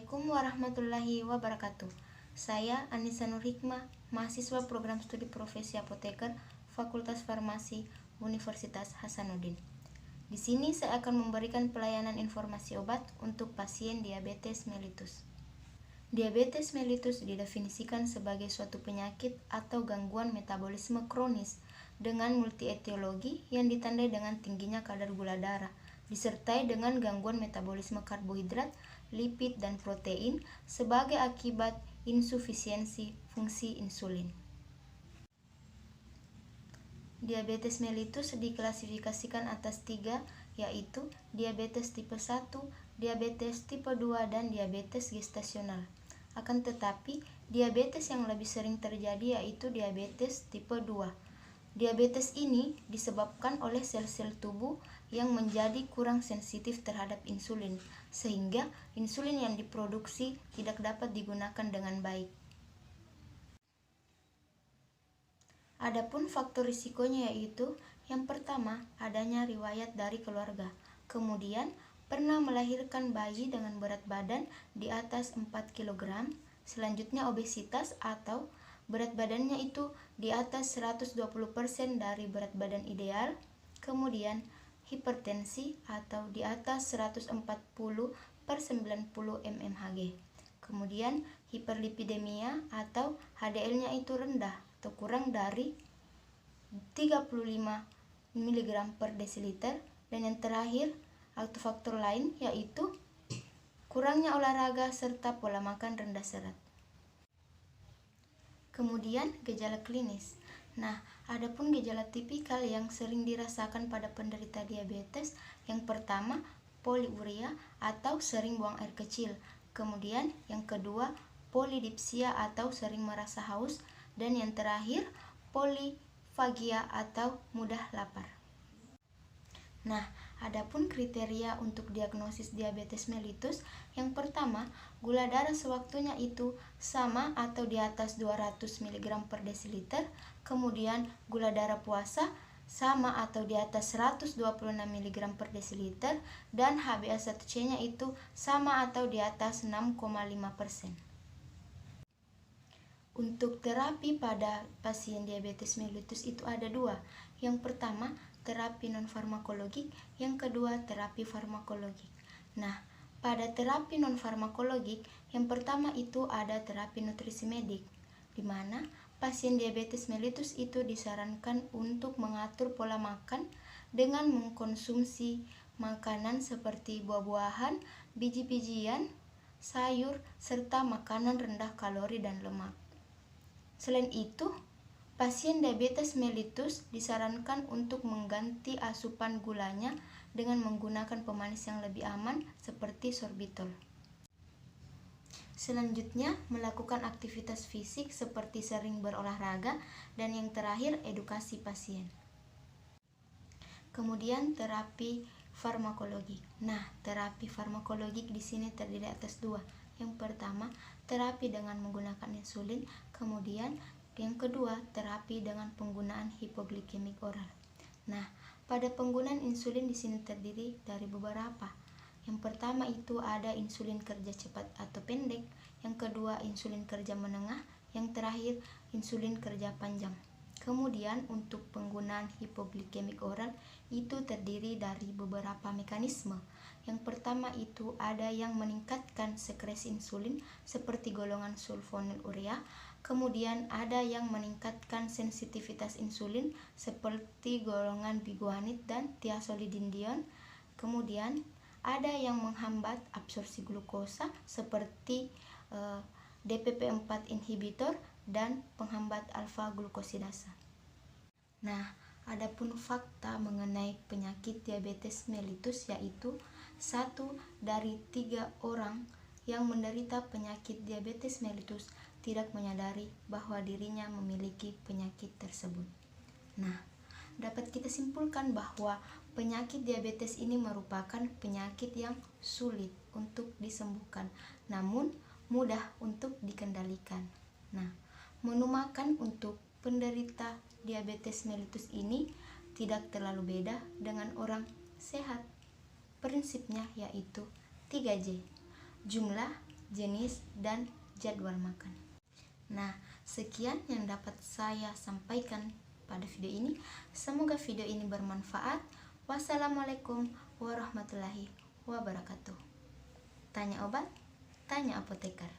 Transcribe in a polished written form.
Assalamualaikum warahmatullahi wabarakatuh. Saya Anissa Nur Hikmah, mahasiswa program studi profesi apoteker Fakultas Farmasi Universitas Hasanuddin. Di sini saya akan memberikan pelayanan informasi obat untuk pasien diabetes mellitus. Diabetes mellitus didefinisikan sebagai suatu penyakit atau gangguan metabolisme kronis dengan multietiologi yang ditandai dengan tingginya kadar gula darah, disertai dengan gangguan metabolisme karbohidrat, lipid, dan protein sebagai akibat insufisiensi fungsi insulin. Diabetes mellitus diklasifikasikan atas 3, yaitu diabetes tipe 1, diabetes tipe 2, dan diabetes gestasional. Akan tetapi, diabetes yang lebih sering terjadi yaitu diabetes tipe 2. Diabetes ini disebabkan oleh sel-sel tubuh yang menjadi kurang sensitif terhadap insulin, sehingga insulin yang diproduksi tidak dapat digunakan dengan baik. Adapun faktor risikonya yaitu yang pertama, adanya riwayat dari keluarga. Kemudian, pernah melahirkan bayi dengan berat badan di atas 4 kg, selanjutnya obesitas atau berat badannya itu di atas 120% dari berat badan ideal, kemudian hipertensi atau di atas 140/90 mmHg, kemudian hiperlipidemia atau HDL-nya itu rendah atau kurang dari 35 mg/dl, dan yang terakhir atau faktor lain yaitu kurangnya olahraga serta pola makan rendah serat. Kemudian gejala klinis. Nah, adapun gejala tipikal yang sering dirasakan pada penderita diabetes, yang pertama poliuria atau sering buang air kecil. Kemudian yang kedua polidipsia atau sering merasa haus, dan yang terakhir polifagia atau mudah lapar. Nah, adapun kriteria untuk diagnosis diabetes mellitus, yang pertama, gula darah sewaktunya itu sama atau di atas 200 mg/dl, kemudian gula darah puasa sama atau di atas 126 mg/dl, dan HbA1c-nya itu sama atau di atas 6,5%. Untuk terapi pada pasien diabetes mellitus itu ada 2. Yang pertama, terapi non-farmakologik, yang kedua terapi farmakologik. Nah, pada terapi non-farmakologik, yang pertama itu ada terapi nutrisi medik, di mana pasien diabetes mellitus itu disarankan untuk mengatur pola makan dengan mengkonsumsi makanan seperti buah-buahan, biji-bijian, sayur, serta makanan rendah kalori dan lemak. Selain itu, pasien diabetes mellitus disarankan untuk mengganti asupan gulanya dengan menggunakan pemanis yang lebih aman seperti sorbitol. Selanjutnya, melakukan aktivitas fisik seperti sering berolahraga, dan yang terakhir edukasi pasien. Kemudian terapi farmakologik. Nah, terapi farmakologik di sini terdiri atas 2. Yang pertama, terapi dengan menggunakan insulin, kemudian yang kedua, terapi dengan penggunaan hipoglikemik oral. Nah, pada penggunaan insulin di sini terdiri dari beberapa. Yang pertama itu ada insulin kerja cepat atau pendek, yang kedua insulin kerja menengah, yang terakhir insulin kerja panjang. Kemudian untuk penggunaan hipoglikemik oral itu terdiri dari beberapa mekanisme. Yang pertama itu ada yang meningkatkan sekresi insulin seperti golongan sulfonylurea, kemudian ada yang meningkatkan sensitivitas insulin seperti golongan biguanid dan thiazolidinedione, kemudian ada yang menghambat absorpsi glukosa seperti DPP-4 inhibitor dan penghambat alfa glukosidase. Nah, adapun fakta mengenai penyakit diabetes mellitus yaitu 1 dari 3 orang yang menderita penyakit diabetes mellitus tidak menyadari bahwa dirinya memiliki penyakit tersebut. Nah, dapat kita simpulkan bahwa penyakit diabetes ini merupakan penyakit yang sulit untuk disembuhkan, namun mudah untuk dikendalikan. Nah, menu makan untuk penderita diabetes mellitus ini tidak terlalu beda dengan orang sehat. Prinsipnya yaitu 3J: jumlah, jenis, dan jadwal makan. Nah, sekian yang dapat saya sampaikan pada video ini. Semoga video ini bermanfaat. Wassalamualaikum warahmatullahi wabarakatuh. Tanya obat, tanya apoteker.